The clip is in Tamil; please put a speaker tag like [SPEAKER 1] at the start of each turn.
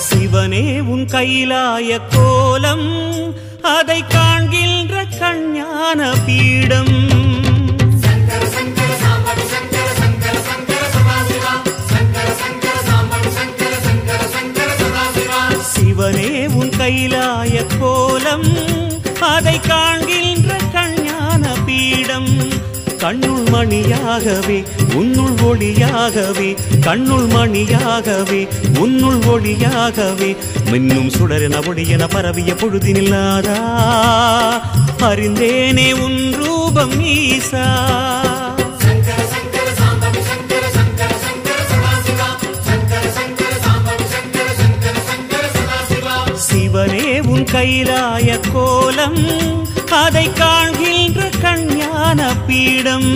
[SPEAKER 1] சிவனே உன் கைலாய கோலம் அதை காண்கின்ற கஞ்ஞான பீடம் சிவனே உன் கைலாய கோலம் அதை காண்கின்ற கஞ்ஞான பீடம் கண்ணுள் மணியாகவே உன்னுள் ஒளியாகவே கண்ணுள் மணியாகவே உன்னுள் ஒளியாகவே மின்னும் சுடரென ஒளியென பரவிய பொழுதினில்லாதா அறிந்தேனே உன் ரூபம் ஈசா சிவனே உன் கைலாய கோலம் அதை காண்கின்ற கஞ்ஞான பீடம்